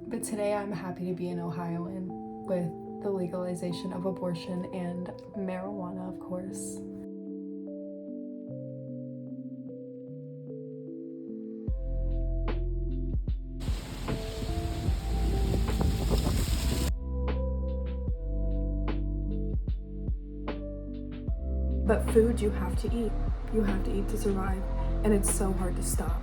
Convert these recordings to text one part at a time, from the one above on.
But today I'm happy to be an Ohioan with the legalization of abortion and marijuana, of course. But food you have to eat. You have to eat to survive, and it's so hard to stop.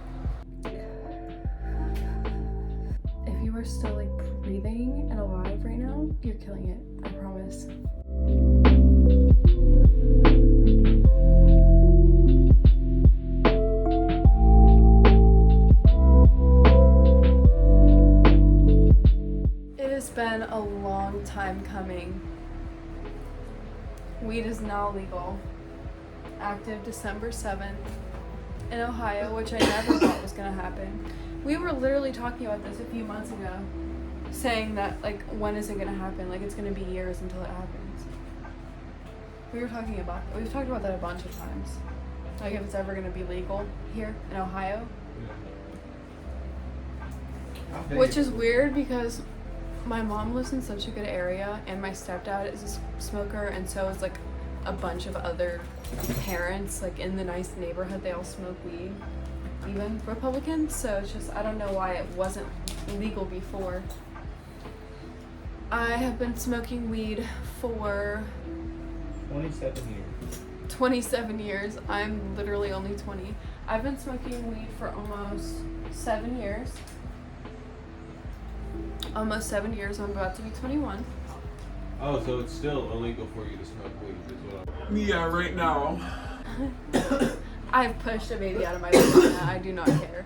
If you are still like breathing and alive right now, you're killing it, I promise. It has been a long time coming. Weed is now legal. Active December 7th in Ohio, which I never thought was gonna happen. We were literally talking about this a few months ago, saying that, like, when is it gonna happen? Like, it's gonna be years until it happens. We've talked about that a bunch of times. Like, if it's ever gonna be legal here in Ohio. Which is weird because my mom lives in such a good area and my stepdad is a smoker, and so is like a bunch of other parents, like in the nice neighborhood, they all smoke weed, even Republicans. So it's just, I don't know why it wasn't legal before. I have been smoking weed for 27 years. I'm literally only 20. I've been smoking weed for almost 7 years. Almost 7 years. I'm about to be 21. Oh, so it's still illegal for you to smoke weed as well? Yeah, right now. I've pushed a baby out of my vagina. I do not care.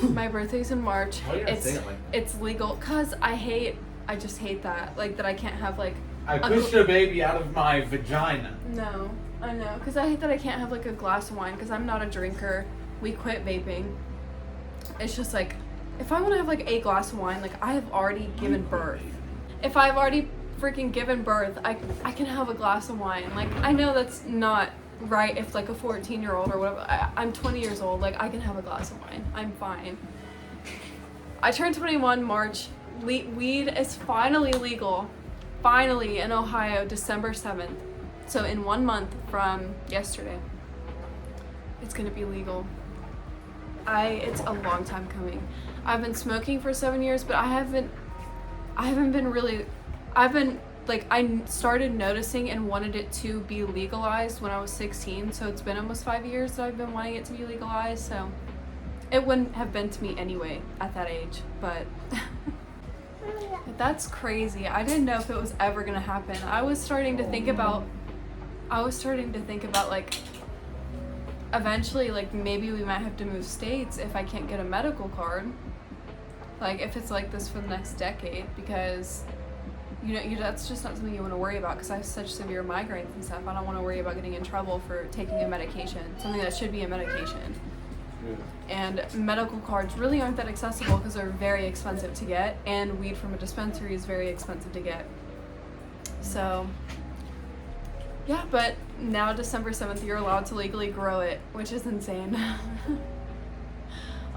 My birthday's in March. Why you gotta say it like that? It's legal because I just hate that. Like, that I can't have like I pushed a baby out of my vagina. No, I know. Because I hate that I can't have like a glass of wine because I'm not a drinker. We quit vaping. It's just like, if I want to have like a glass of wine, like I have already given birth. If I've already freaking given birth, I can have a glass of wine. Like, I know that's not right if like a 14-year-old or whatever. I'm 20 years old. Like, I can have a glass of wine. I'm fine. I turned 21 March. Weed is finally legal. Finally in Ohio, December 7th. So in 1 month from yesterday, it's gonna be legal. It's a long time coming. I've been smoking for 7 years, but I started noticing and wanted it to be legalized when I was 16, so it's been almost 5 years that I've been wanting it to be legalized, so it wouldn't have been to me anyway at that age, but that's crazy. I didn't know if it was ever gonna happen. I was starting to think about like, eventually, like, maybe we might have to move states if I can't get a medical card. Like, if it's like this for the next decade, because that's just not something you want to worry about, because I have such severe migraines and stuff. I don't want to worry about getting in trouble for taking a medication, something that should be a medication. Yeah. And medical cards really aren't that accessible because they're very expensive to get, and weed from a dispensary is very expensive to get. So, yeah, but now December 7th, you're allowed to legally grow it, which is insane.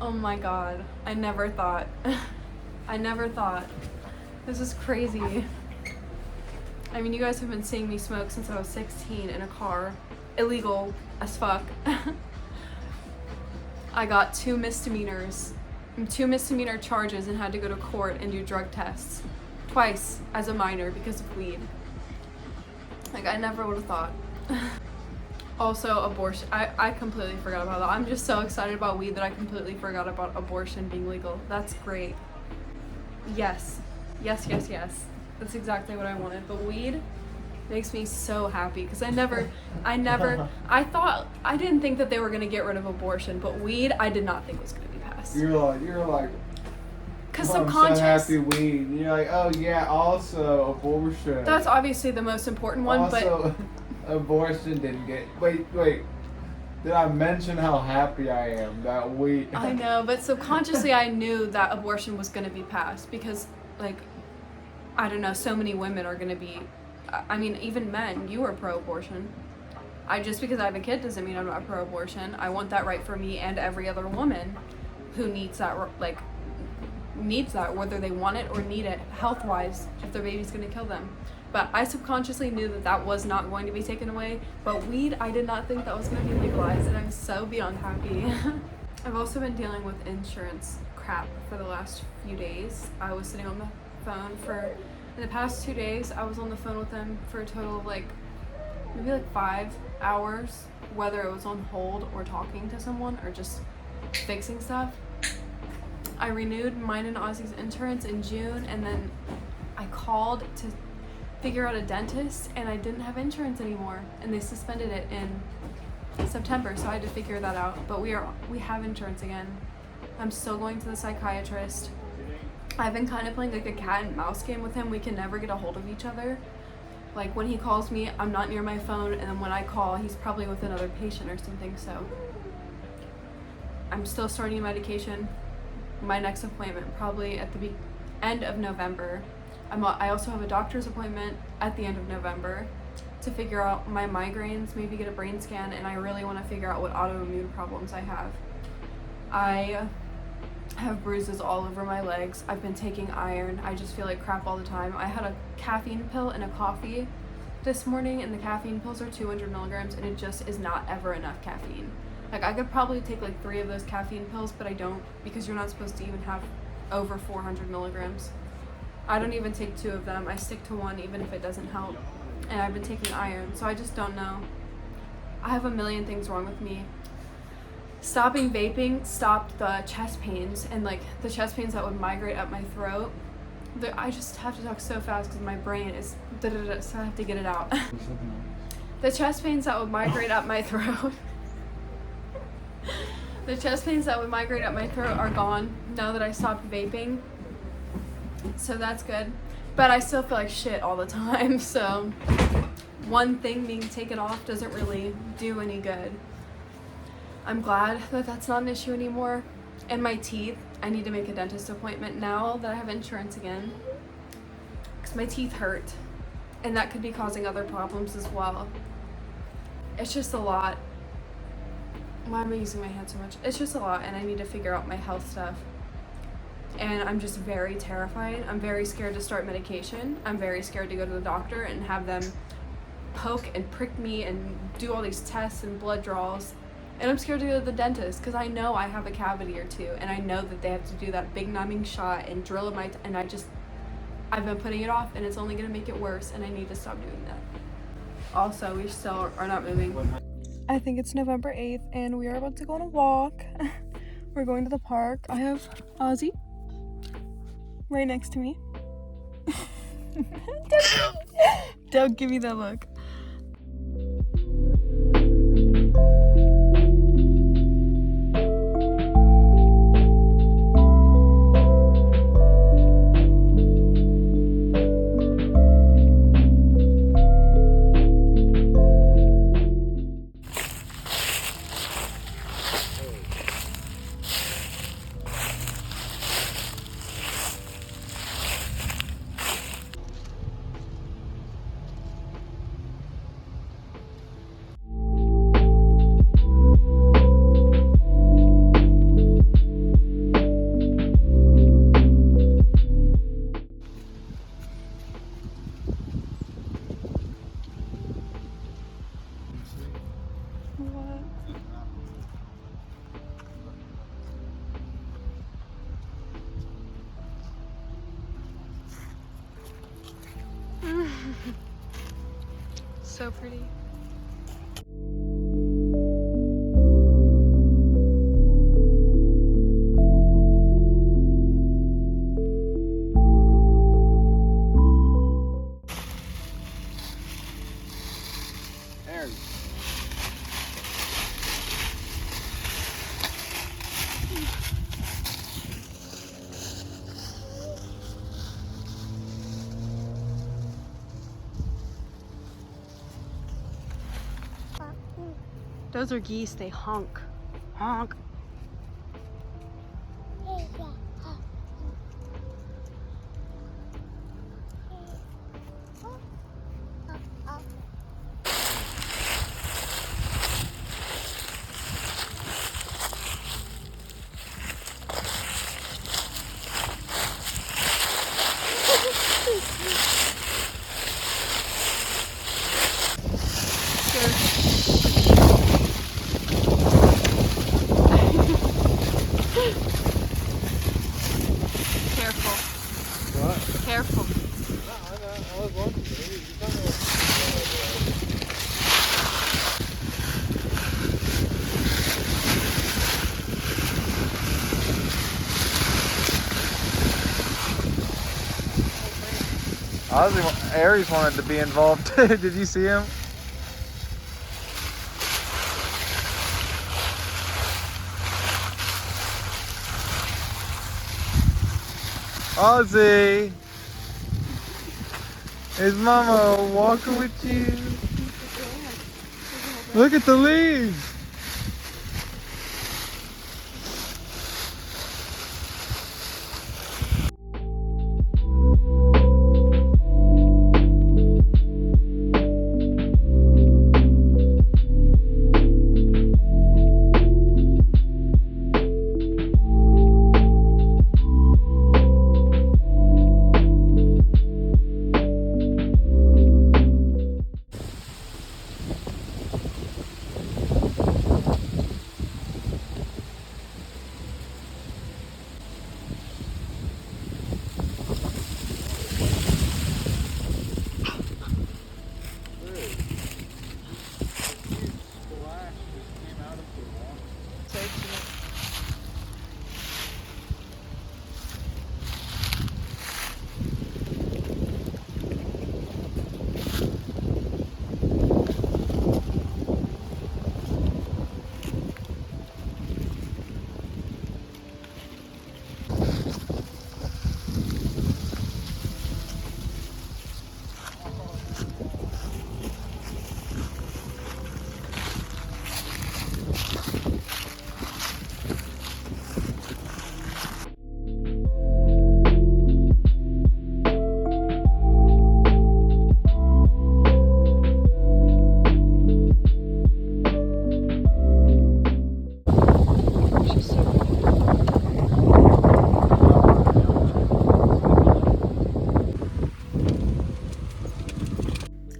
Oh my god, I never thought. This is crazy. I mean, you guys have been seeing me smoke since I was 16 in a car. Illegal as fuck. I got 2 misdemeanor charges and had to go to court and do drug tests. Twice as a minor because of weed. Like, I never would have thought. Also, abortion. I completely forgot about that. I'm just so excited about weed that I completely forgot about abortion being legal. That's great. Yes. That's exactly what I wanted. But weed makes me so happy because I didn't think that they were going to get rid of abortion, but weed I did not think was going to be passed. You're like, because I'm subconscious. so happy weed. And you're like, oh yeah, also abortion. That's obviously the most important one, also, but abortion didn't get. Wait. Did I mention how happy I am that weed? I know, but subconsciously I knew that abortion was going to be passed because, like, I don't know, so many women are going to be. I mean, even men. You are pro-abortion. Just because I have a kid doesn't mean I'm not pro-abortion. I want that right for me and every other woman who needs that, like, needs that, whether they want it or need it health-wise, if their baby's going to kill them. But I subconsciously knew that that was not going to be taken away. But weed, I did not think that was going to be legalized, and I'm so beyond happy. I've also been dealing with insurance crap for the last few days. I was sitting on the phone in the past 2 days, I was on the phone with them for a total of maybe 5 hours, whether it was on hold or talking to someone or just fixing stuff. I renewed mine and Ozzy's insurance in June, and then I called to figure out a dentist, and I didn't have insurance anymore, and they suspended it in September, so I had to figure that out. But we have insurance again. I'm still going to the psychiatrist. I've been kind of playing a cat and mouse game with him. We can never get a hold of each other. When he calls me, I'm not near my phone, and then when I call, he's probably with another patient or something. So I'm still starting medication. My next appointment probably at the end of November. I also have a doctor's appointment at the end of November to figure out my migraines, maybe get a brain scan, and I really want to figure out what autoimmune problems I have. I have bruises all over my legs. I've been taking iron. I just feel like crap all the time. I had a caffeine pill and a coffee this morning, and the caffeine pills are 200 milligrams, and it just is not ever enough caffeine. I could probably take 3 of those caffeine pills, but I don't, because you're not supposed to even have over 400 milligrams. I don't even take 2 of them. I stick to 1 even if it doesn't help. And I've been taking iron, so I just don't know. I have a million things wrong with me. Stopping vaping stopped the chest pains, and the chest pains that would migrate up my throat. I just have to talk so fast because my brain is so I have to get it out. The chest pains that would migrate up my throat. The chest pains that would migrate up my throat are gone now that I stopped vaping. So that's good. But I still feel like shit all the time, so one thing being taken off doesn't really do any good. I'm glad that that's not an issue anymore. And my teeth, I need to make a dentist appointment now that I have insurance again, because my teeth hurt, and that could be causing other problems as well. It's just a lot. Why am I using my hand so much? It's just a lot, and I need to figure out my health stuff. And I'm just very terrified. I'm very scared to start medication. I'm very scared to go to the doctor and have them poke and prick me and do all these tests and blood draws. And I'm scared to go to the dentist because I know I have a cavity or 2, and I know that they have to do that big numbing shot and drill in my and I've been putting it off, and it's only gonna make it worse, and I need to stop doing that. Also, we still are not moving. I think it's November 8th, and we are about to go on a walk. We're going to the park. I have Ozzy right next to me. Don't give me that look. So pretty. Aaron. Those are geese, they honk. Honk. Aries wanted to be involved too. Did you see him? Ozzy! Is Mama walking with you? Look at the leaves!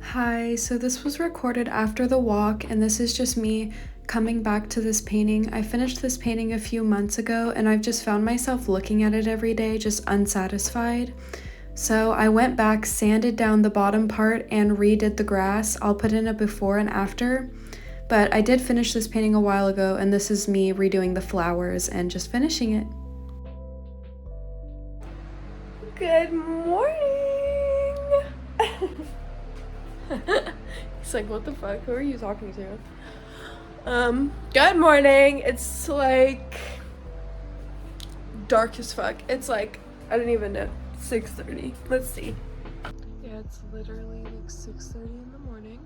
Hi, so this was recorded after the walk, and this is just me coming back to this painting. I finished this painting a few months ago, and I've just found myself looking at it every day, just unsatisfied. So I went back, sanded down the bottom part, and redid the grass. I'll put in a before and after, but I did finish this painting a while ago, and this is me redoing the flowers and just finishing it. Good morning! He's like, what the fuck? Who are you talking to? Good morning. It's like dark as fuck. It's like, I don't even know, 6:30. Let's see. Yeah, it's literally like 6:30 in the morning.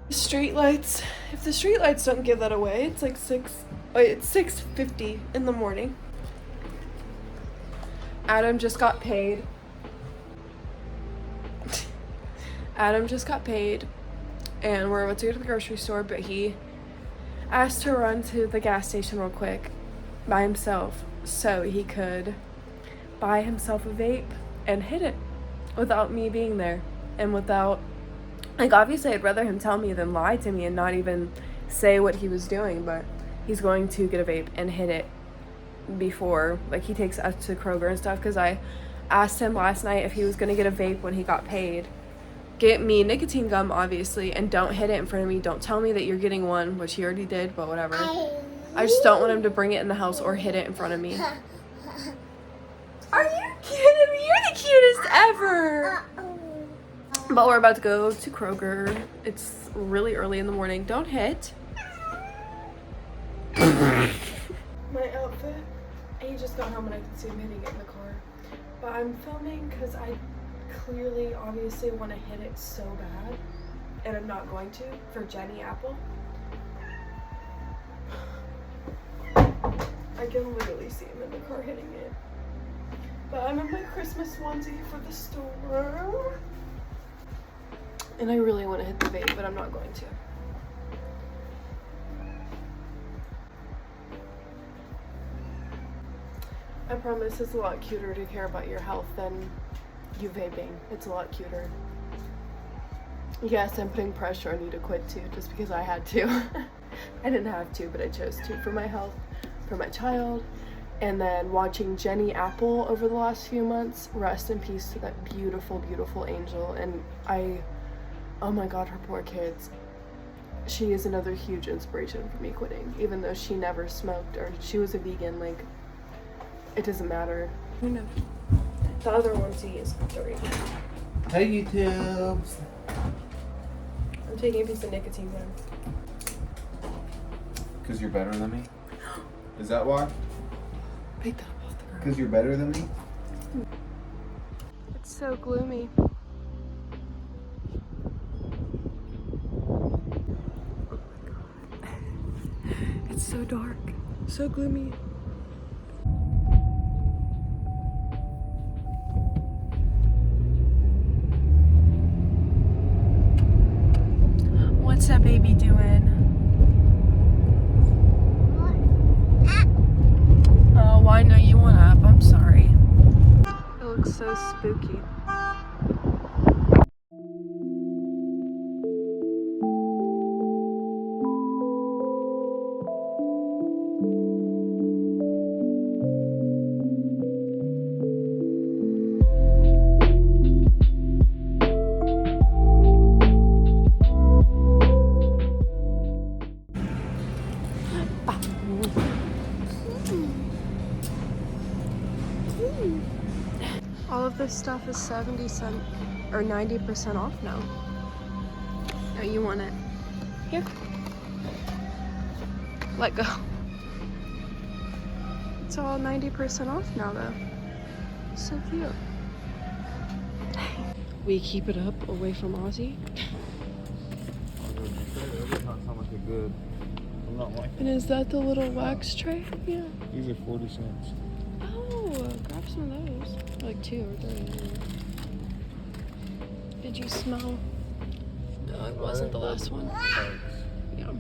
Street lights. If the street lights don't give that away, it's like it's 6:50 in the morning. Adam just got paid. Adam just got paid, and we're about to go to the grocery store, but he asked to run to the gas station real quick by himself so he could buy himself a vape and hit it without me being there, and without, like, obviously I'd rather him tell me than lie to me and not even say what he was doing, but he's going to get a vape and hit it before, like, he takes us to Kroger and stuff, because I asked him last night if he was going to get a vape when he got paid. Get me nicotine gum, obviously, and don't hit it in front of me. Don't tell me that you're getting one, which he already did, but whatever. I just don't want him to bring it in the house or hit it in front of me. Are you kidding me? You're the cutest ever! But we're about to go to Kroger. It's really early in the morning. Don't hit. My outfit. He just got home and I can see him hitting it in the car. But I'm filming because I clearly, obviously want to hit it so bad, and I'm not going to, for Jenny Apple. I can literally see him in the car hitting it. But I'm in my Christmas onesie for the store. And I really want to hit the vape, but I'm not going to. I promise it's a lot cuter to care about your health than you vaping. It's a lot cuter. Yes, I'm putting pressure on you to quit too, just because I had to. I didn't have to, but I chose to, for my health, for my child. And then watching Jenny Apple over the last few months, rest in peace to that beautiful, beautiful angel. And oh my god, her poor kids. She is another huge inspiration for me quitting, even though she never smoked or she was a vegan. Like, it doesn't matter. Who knows? The other one's is 3. Hey, YouTubes. I'm taking a piece of nicotine gum. Because you're better than me? Is that why? Pick that up off the ground. Because you're better than me? It's so gloomy. It's so dark, so gloomy. What's that baby doing? Oh, why no, you want up? I'm sorry. It looks so spooky. All of this stuff is 70% or 90% off now. Oh, you want it? Here. Let go. It's all 90% off now though. So cute. We keep it up away from Ozzy. And is that the little wax tray? Yeah. These are 40 cents. Oh, grab some of those. Like 2 or 3. Did you smell? No, it wasn't the last one. Yeah.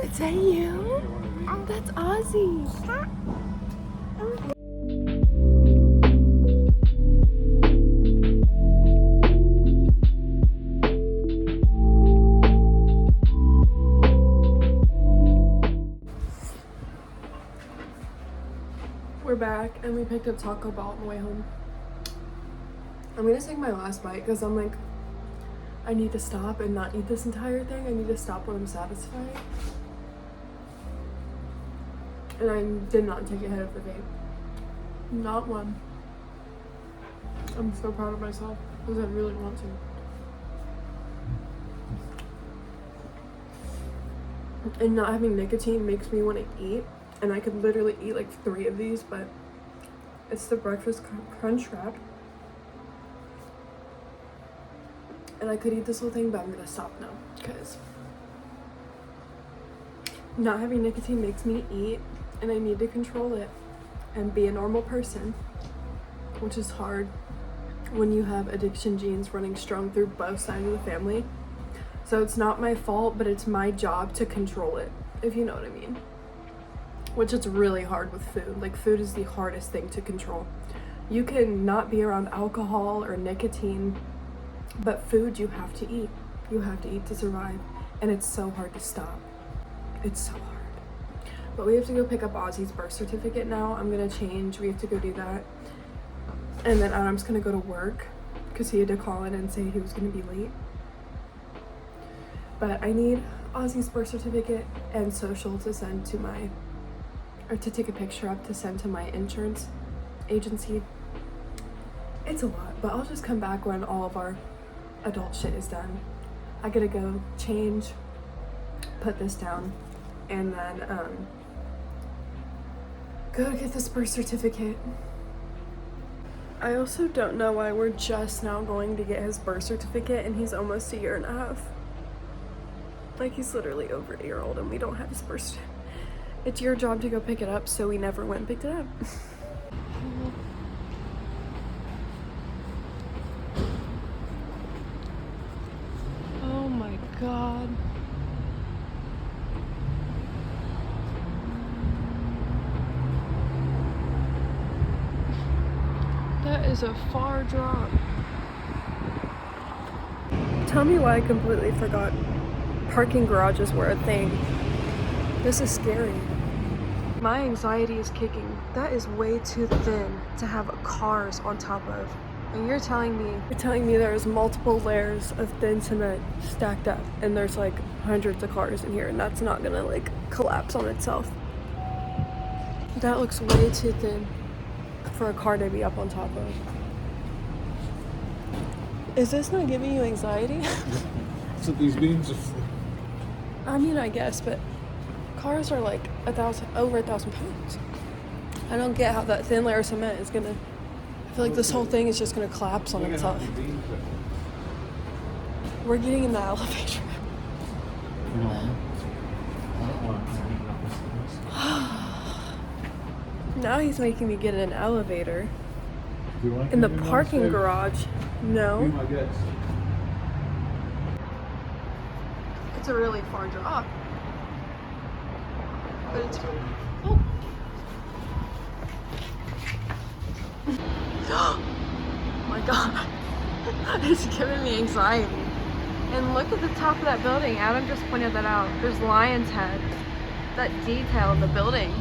Is that you? That's Ozzy. We're back and we picked up Taco Bell on the way home. I'm gonna take my last bite because I'm like, I need to stop and not eat this entire thing. I need to stop when I'm satisfied. And I did not take a hit of the vape. Not one. I'm so proud of myself because I really want to. And not having nicotine makes me want to eat. And I could literally eat like 3 of these, but it's the breakfast crunch wrap. And I could eat this whole thing, but I'm gonna stop now because not having nicotine makes me eat and I need to control it and be a normal person, which is hard when you have addiction genes running strong through both sides of the family. So it's not my fault, but it's my job to control it, if you know what I mean. Which is really hard with food. Like, food is the hardest thing to control. You can not be around alcohol or nicotine, but food you have to eat. You have to eat to survive. And it's so hard to stop. It's so hard. But we have to go pick up Ozzy's birth certificate now. I'm gonna change. We have to go do that. And then Adam's gonna go to work because he had to call in and say he was gonna be late. But I need Ozzy's birth certificate and social to send to my, or to take a picture up to send to my insurance agency. It's a lot, but I'll just come back when all of our adult shit is done. I gotta go change, put this down, and then go get this birth certificate. I also don't know why we're just now going to get his birth certificate and he's almost 1.5 years. Like, he's literally over 1 year old and we don't have his birth certificate. It's your job to go pick it up, so we never went and picked it up. Oh my God. That is a far drop. Tell me why I completely forgot parking garages were a thing. This is scary. My anxiety is kicking. That is way too thin to have cars on top of. And you're telling me there's multiple layers of thin cement stacked up and there's like hundreds of cars in here and that's not gonna like collapse on itself. That looks way too thin for a car to be up on top of. Is this not giving you anxiety? That's what these beams are for. I mean, I guess, but cars are like over 1,000 pounds. I don't get how that thin layer of cement is gonna, I feel like this whole thing is just gonna collapse on itself. We're getting in the elevator. No, I don't want to. Now he's making me get in an elevator. Do you want to In the come parking downstairs? garage. Be No. my guest. It's a really far drop. But it's really... Oh. My God. It's giving me anxiety. And look at the top of that building. Adam just pointed that out. There's lion's head. That detail in the building.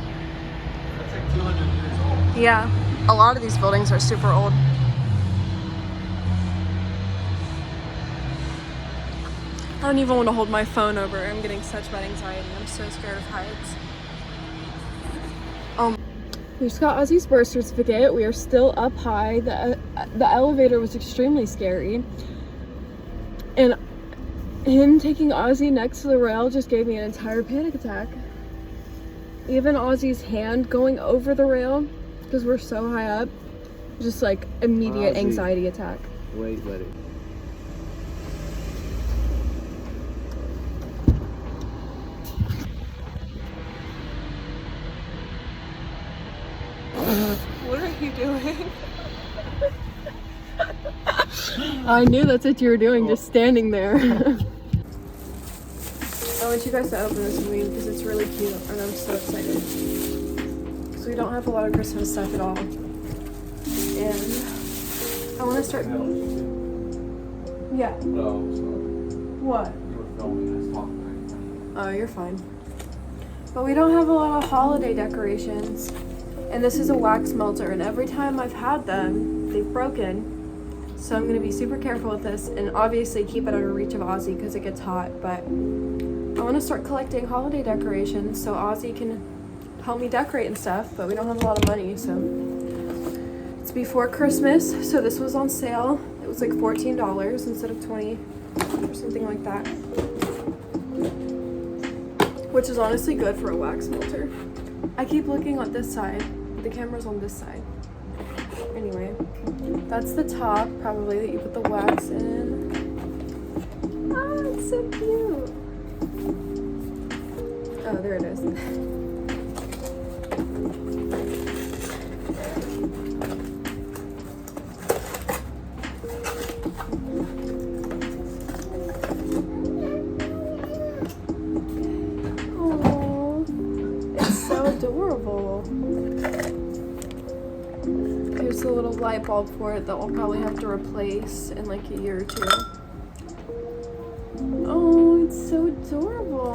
That's like 200 years old. Yeah. A lot of these buildings are super old. I don't even want to hold my phone over. I'm getting such bad anxiety. I'm so scared of heights. We just got Ozzy's birth certificate. We are still up high. The elevator was extremely scary. And him taking Ozzy next to the rail just gave me an entire panic attack. Even Ozzy's hand going over the rail, because we're so high up, just like immediate Ozzy. anxiety attack. Wait, buddy. What are you doing? I knew that's what you were doing, just standing there. I want you guys to open this with me because it's really cute and I'm so excited. Because we don't have a lot of Christmas stuff at all. And I want to start... Yeah. No, sorry. What? You were filming us talking. Oh, you're fine. But we don't have a lot of holiday decorations. And this is a wax melter, and every time I've had them, they've broken. So I'm gonna be super careful with this, and obviously keep it out of reach of Ozzy because it gets hot. But I want to start collecting holiday decorations so Ozzy can help me decorate and stuff. But we don't have a lot of money, so it's before Christmas. So this was on sale. It was like $14 instead of $20 or something like that, which is honestly good for a wax melter. I keep looking on this side. The camera's on this side. Anyway, that's the top, probably, that you put the wax in. Ah, it's so cute. Oh, there it is. Oh, it's so adorable. Here's a little light bulb for it that we'll probably have to replace in like a year or two. Oh, it's so adorable.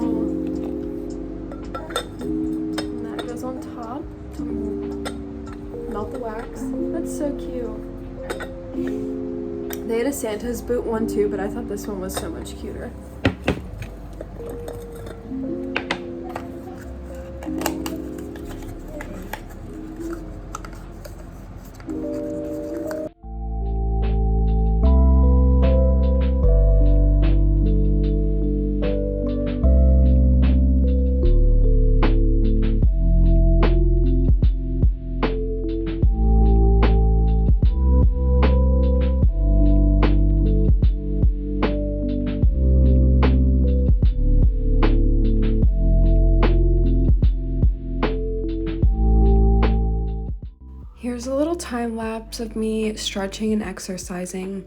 And that goes on top to melt the wax. That's so cute. They had a Santa's boot one too, but I thought this one was so much cuter. Here's a little time lapse of me stretching and exercising.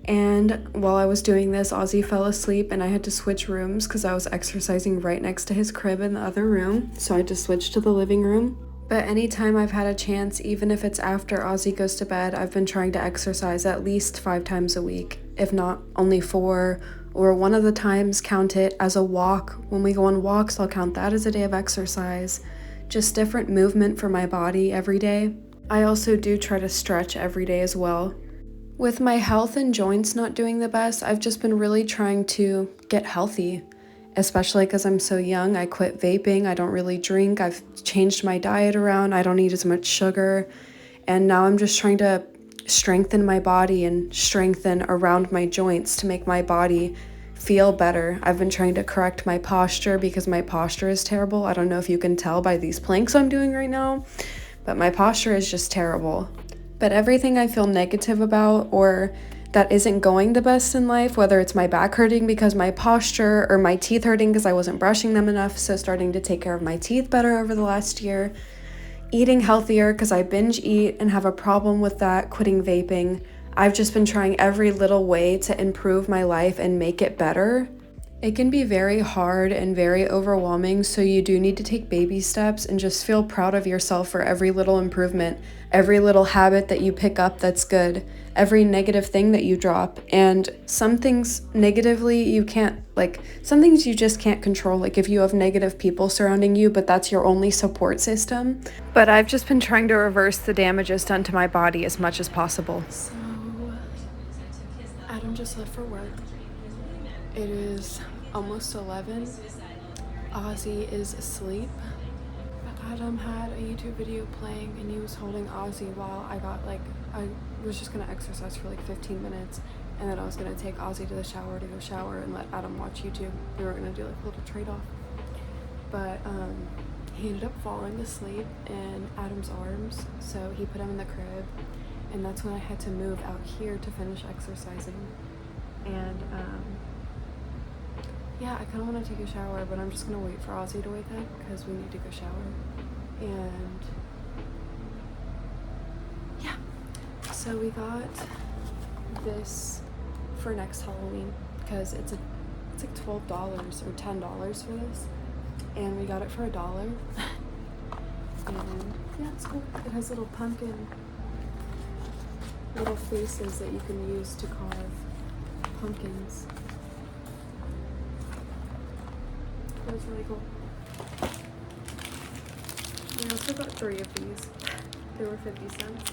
And while I was doing this, Ozzy fell asleep and I had to switch rooms because I was exercising right next to his crib in the other room. So I had to switch to the living room. But anytime I've had a chance, even if it's after Ozzy goes to bed, I've been trying to exercise at least 5 times a week. if not only 4, or one of the times count it as a walk. When we go on walks, I'll count that as a day of exercise. Just different movement for my body every day. I also do try to stretch every day as well. With my health and joints not doing the best, I've just been really trying to get healthy, especially because I'm so young. I quit vaping, I don't really drink, I've changed my diet around, I don't eat as much sugar, and now I'm just trying to strengthen my body and strengthen around my joints to make my body feel better. I've been trying to correct my posture because my posture is terrible. I don't know if you can tell by these planks I'm doing right now, but my posture is just terrible. But everything I feel negative about or that isn't going the best in life, whether it's my back hurting because my posture or my teeth hurting because I wasn't brushing them enough, so starting to take care of my teeth better over the last year, eating healthier because I binge eat and have a problem with that, quitting vaping. I've just been trying every little way to improve my life and make it better. It can be very hard and very overwhelming, so you do need to take baby steps and just feel proud of yourself for every little improvement, every little habit that you pick up that's good, every negative thing that you drop. And some things negatively you can't, like, some things you just can't control, like if you have negative people surrounding you, but that's your only support system. But I've just been trying to reverse the damages done to my body as much as possible. So, Adam just left for work. It is almost 11. Ozzy is asleep. Adam had a YouTube video playing and he was holding Ozzy while I was just gonna exercise for like 15 minutes, and then I was gonna take Ozzy to the shower to go shower and let Adam watch YouTube. We were gonna do like a little trade-off. But he ended up falling asleep in Adam's arms, so he put him in the crib, and that's when I had to move out here to finish exercising. And yeah, I kind of want to take a shower, but I'm just going to wait for Ozzy to wake up because we need to go shower. And yeah, so we got this for next Halloween because it's like $12 or $10 for this, and we got it for $1. And yeah, it's cool. It has little little faces that you can use to carve pumpkins. That's really cool. We also got 3 of these. They were 50 cents.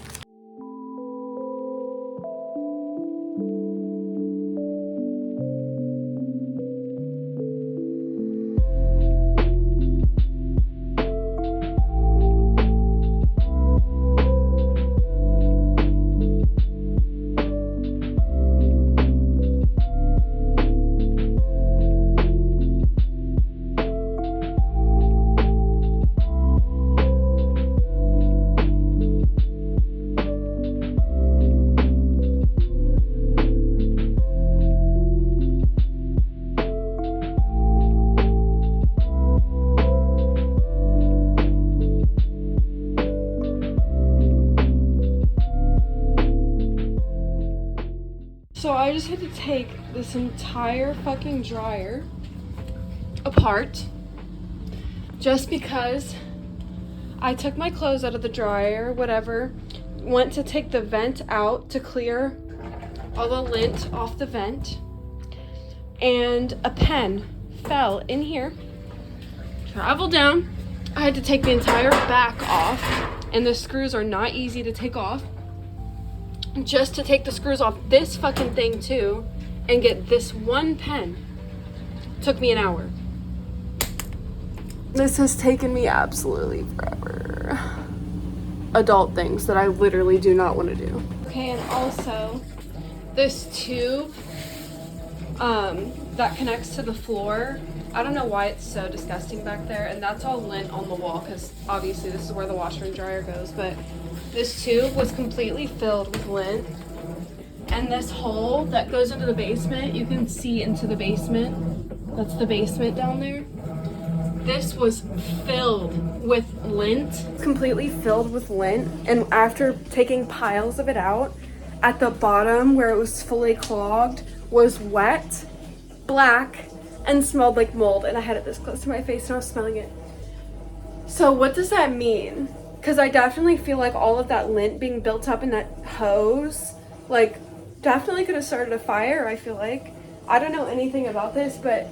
So I just had to take this entire fucking dryer apart just because I took my clothes out of the dryer, whatever, went to take the vent out to clear all the lint off the vent, and a pen fell in here, traveled down. I had to take the entire back off, and the screws are not easy to take off. Just to take the screws off this fucking thing too and get this one pen took me an hour. This has taken me absolutely forever. Adult things that I literally do not want to do. Okay, and also this tube that connects to the floor, I don't know why it's so disgusting back there, and that's all lint on the wall because obviously this is where the washer and dryer goes, but this tube was completely filled with lint, and this hole that goes into the basement, you can see into the basement. That's the basement down there. This was filled with lint. Completely filled with lint, and after taking piles of it out, at the bottom where it was fully clogged was wet, black, and smelled like mold, and I had it this close to my face and I was smelling it. So what does that mean? Because I definitely feel like all of that lint being built up in that hose, like, definitely could have started a fire, I feel like. I don't know anything about this, but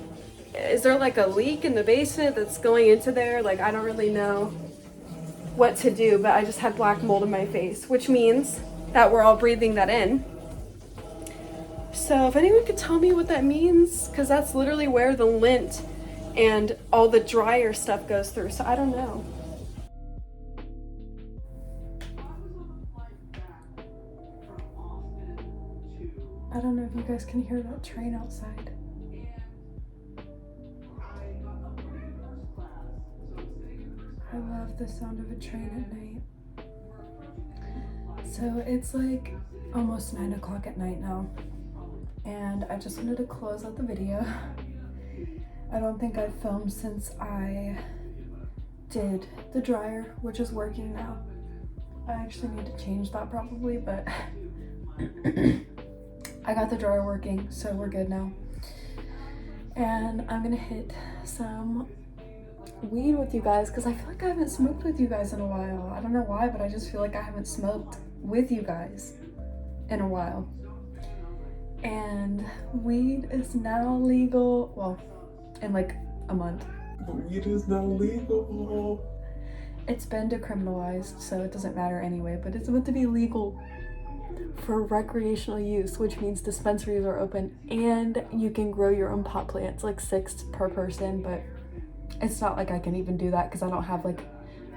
is there like a leak in the basement that's going into there? Like, I don't really know what to do, but I just had black mold in my face, which means that we're all breathing that in. So if anyone could tell me what that means, because that's literally where the lint and all the dryer stuff goes through, so I don't know. I don't know if you guys can hear that train outside. I love the sound of a train at night. So it's like almost 9 o'clock at night now, and I just wanted to close out the video. I don't think I've filmed since I did the dryer, which is working now. I actually need to change that probably, but I got the dryer working, so we're good now. And I'm gonna hit some weed with you guys because I feel like I haven't smoked with you guys in a while. I don't know why, but I just feel like I haven't smoked with you guys in a while. And weed is now legal, well, in like a month. Weed is now legal. It's been decriminalized, so it doesn't matter anyway, but it's about to be legal for recreational use, which means dispensaries are open and you can grow your own pot plants, like 6 per person, but it's not like I can even do that because I don't have like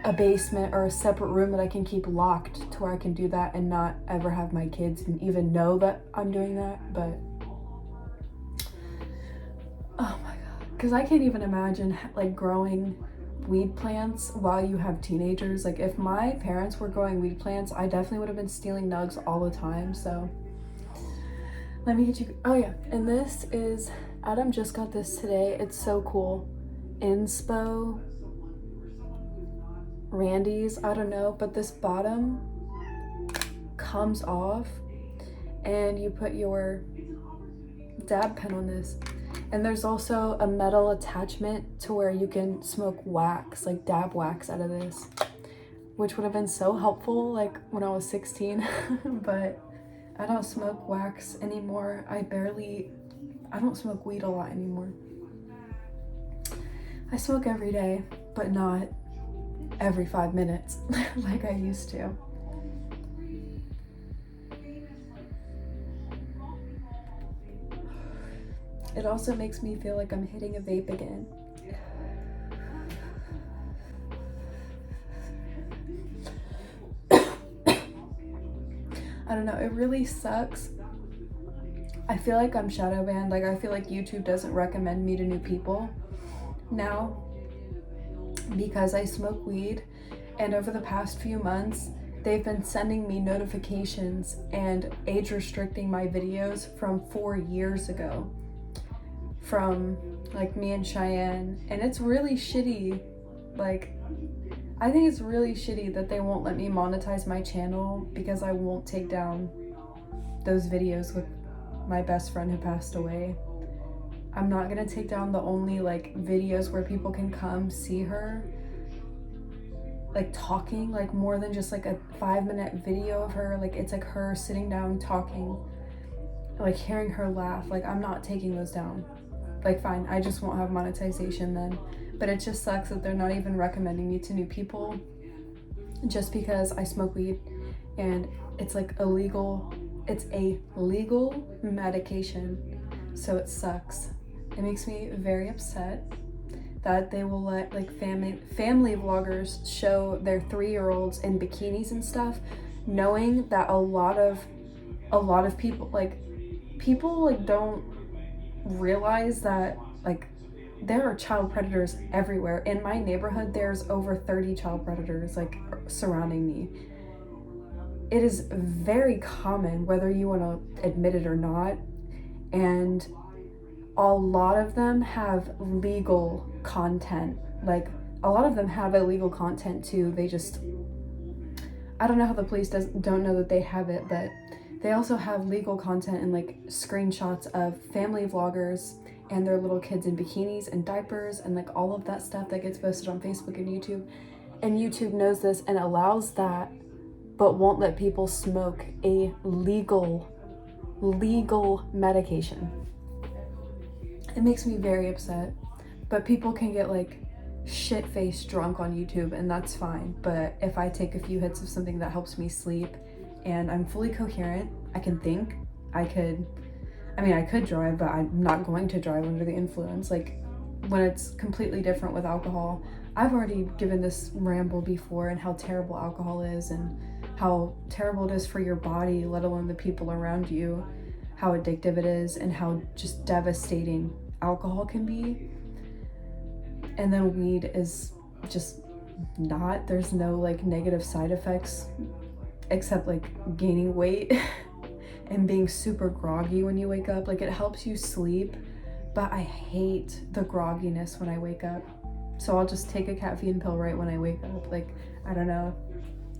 a basement or a separate room that I can keep locked to where I can do that and not ever have my kids even know that I'm doing that. But oh my god, because I can't even imagine like growing weed plants while you have teenagers. Like if my parents were growing weed plants, I definitely would have been stealing nugs all the time. So let me get you, oh yeah, and this is, Adam just got this today. It's so cool. Inspo Randy's, I don't know, but this bottom comes off and you put your dab pen on this. And there's also a metal attachment to where you can smoke wax, like dab wax out of this, which would have been so helpful like when I was 16, but I don't smoke wax anymore. I don't smoke weed a lot anymore. I smoke every day, but not every 5 minutes like I used to. It also makes me feel like I'm hitting a vape again. I don't know, it really sucks. I feel like I'm shadow banned. Like I feel like YouTube doesn't recommend me to new people now because I smoke weed, and over the past few months they've been sending me notifications and age restricting my videos from 4 years ago from like me and Cheyenne, and it's really shitty. Like I think it's really shitty that they won't let me monetize my channel because I won't take down those videos with my best friend who passed away. I'm not gonna take down the only like videos where people can come see her like talking, like more than just like a 5-minute video of her. Like it's like her sitting down talking, like hearing her laugh. Like I'm not taking those down. Like fine, I just won't have monetization then. But it just sucks that they're not even recommending me to new people just because I smoke weed and it's like illegal. It's a legal medication, so it sucks. It makes me very upset that they will let like family vloggers show their 3-year-olds in bikinis and stuff, knowing that a lot of people like don't realize that like there are child predators everywhere. In my neighborhood there's over 30 child predators like surrounding me. It is very common, whether you want to admit it or not, and a lot of them have legal content. Like a lot of them have illegal content too. They just, I don't know how the police don't know that they have it, but they also have legal content and like screenshots of family vloggers and their little kids in bikinis and diapers and like all of that stuff that gets posted on Facebook and YouTube. And YouTube knows this and allows that, but won't let people smoke a legal legal medication. It makes me very upset. But people can get like shit-faced drunk on YouTube, and that's fine. But if I take a few hits of something that helps me sleep and I'm fully coherent, I can think, I could drive, but I'm not going to drive under the influence. Like, when it's completely different with alcohol, I've already given this ramble before, and how terrible alcohol is and how terrible it is for your body, let alone the people around you, how addictive it is, and how just devastating alcohol can be. And then weed is just not, there's no like negative side effects except like gaining weight and being super groggy when you wake up. Like, it helps you sleep, but I hate the grogginess when I wake up. So I'll just take a caffeine pill right when I wake up. Like, I don't know.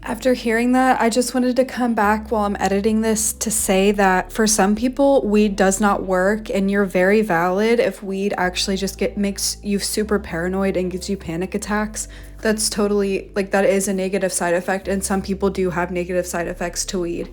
After hearing that, I just wanted to come back while I'm editing this to say that for some people, weed does not work, and you're very valid if weed actually just makes you super paranoid and gives you panic attacks. That's totally, like, that is a negative side effect, and some people do have negative side effects to weed.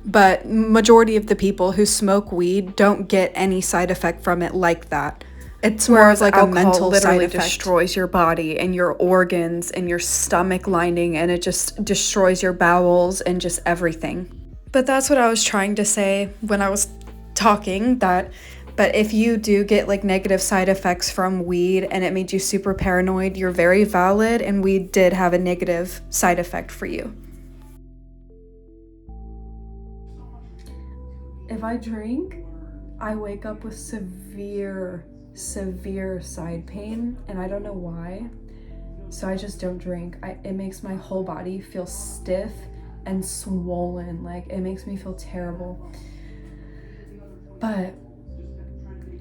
But majority of the people who smoke weed don't get any side effect from it like that. It's more of like a mental side effect. Destroys your body and your organs and your stomach lining, and it just destroys your bowels and just everything. But that's what I was trying to say when I was talking, but if you do get like negative side effects from weed and it made you super paranoid, you're very valid, and weed did have a negative side effect for you. If I drink, I wake up with severe side pain, and I don't know why, so I just don't drink. It makes my whole body feel stiff and swollen. Like, it makes me feel terrible. But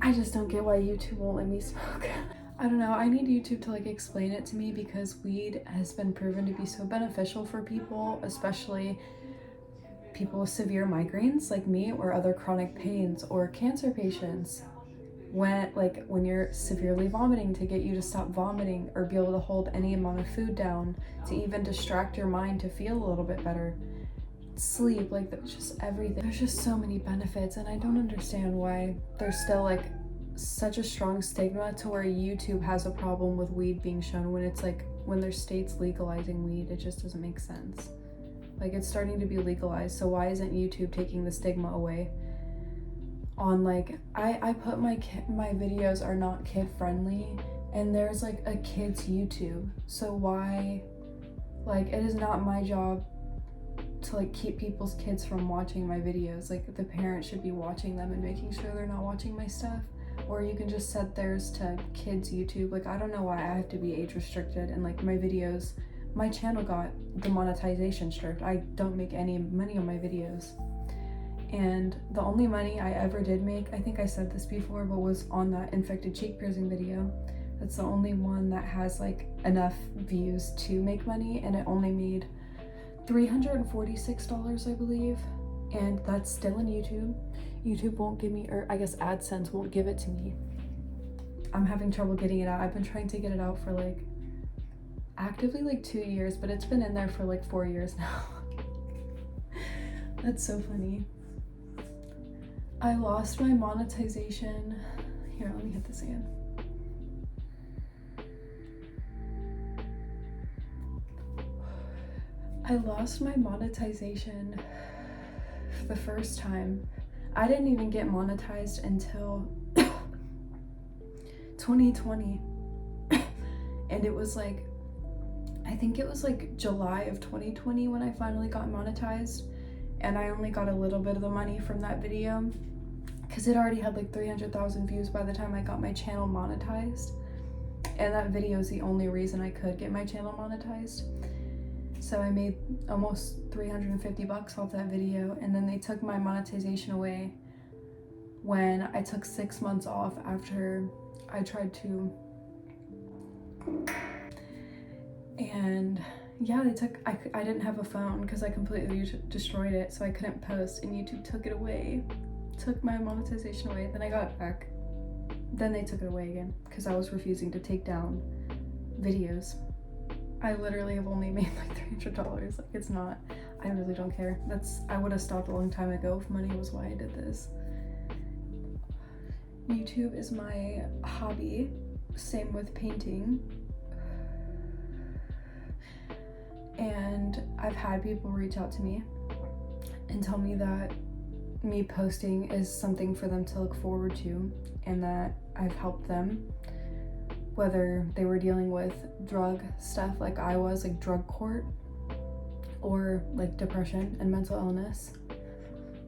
I just don't get why YouTube won't let me smoke. I don't know, I need YouTube to like explain it to me, because weed has been proven to be so beneficial for people, especially people with severe migraines like me, or other chronic pains, or cancer patients. When you're severely vomiting, to get you to stop vomiting or be able to hold any amount of food down, to even distract your mind to feel a little bit better. Sleep, like, that's just everything. There's just so many benefits, and I don't understand why there's still like such a strong stigma to where YouTube has a problem with weed being shown, when it's like, when there's states legalizing weed, it just doesn't make sense. Like, it's starting to be legalized, so why isn't YouTube taking the stigma away? On like, I put my videos are not kid friendly, and there's like a kids YouTube, so why, like, it is not my job to like keep people's kids from watching my videos. Like, the parents should be watching them and making sure they're not watching my stuff. Or you can just set theirs to kids YouTube. Like, I don't know why I have to be age restricted, and like my videos, my channel got the monetization stripped. I don't make any money on my videos. And the only money I ever did make, I think I said this before, but was on that infected cheek piercing video. That's the only one that has like enough views to make money, and it only made $346, I believe. And that's still in YouTube. YouTube won't give me, or I guess AdSense won't give it to me. I'm having trouble getting it out. I've been trying to get it out for like actively like 2 years, but it's been in there for like 4 years now. That's so funny. I lost my monetization. Here, let me hit this again. I lost my monetization for the first time. I didn't even get monetized until 2020. And it was like, I think it was like July of 2020 when I finally got monetized. And I only got a little bit of the money from that video, because it already had like 300,000 views by the time I got my channel monetized. And that video is the only reason I could get my channel monetized. So I made almost $350 off that video, and then they took my monetization away when I took 6 months off after I tried to. And yeah, I didn't have a phone because I completely destroyed it, so I couldn't post, and YouTube took it away. Took my monetization away, then I got it back. Then they took it away again because I was refusing to take down videos. I literally have only made like $300. Like, it's not, I really don't care. I would have stopped a long time ago if money was why I did this. YouTube is my hobby. Same with painting. And I've had people reach out to me and tell me that me posting is something for them to look forward to and that I've helped them, whether they were dealing with drug stuff like I was, like drug court, or like depression and mental illness.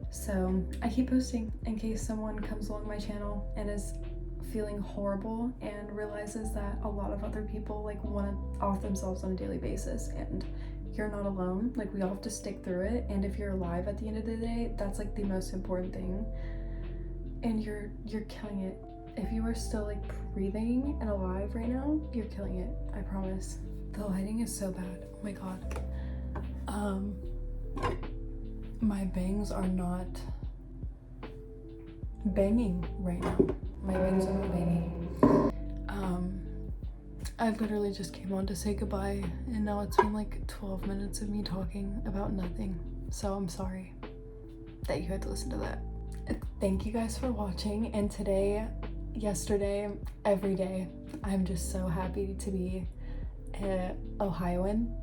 So I keep posting in case someone comes along my channel and is feeling horrible and realizes that a lot of other people like want to off themselves on a daily basis, and you're not alone. Like, we all have to stick through it, and if you're alive at the end of the day, that's like the most important thing. And you're killing it. If you are still like breathing and alive right now, you're killing it, I promise. The lighting is so bad. Oh my god. My bangs are not banging right now. My bangs are not banging. I literally just came on to say goodbye, and now it's been like 12 minutes of me talking about nothing. So I'm sorry that you had to listen to that. Thank you guys for watching, and today, yesterday, every day, I'm just so happy to be an Ohioan.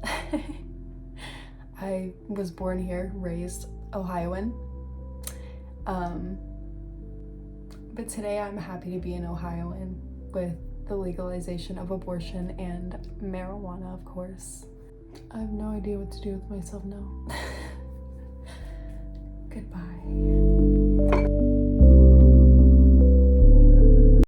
I was born here, raised Ohioan. But today I'm happy to be an Ohioan with the legalization of abortion and marijuana, of course. I have no idea what to do with myself now. Goodbye.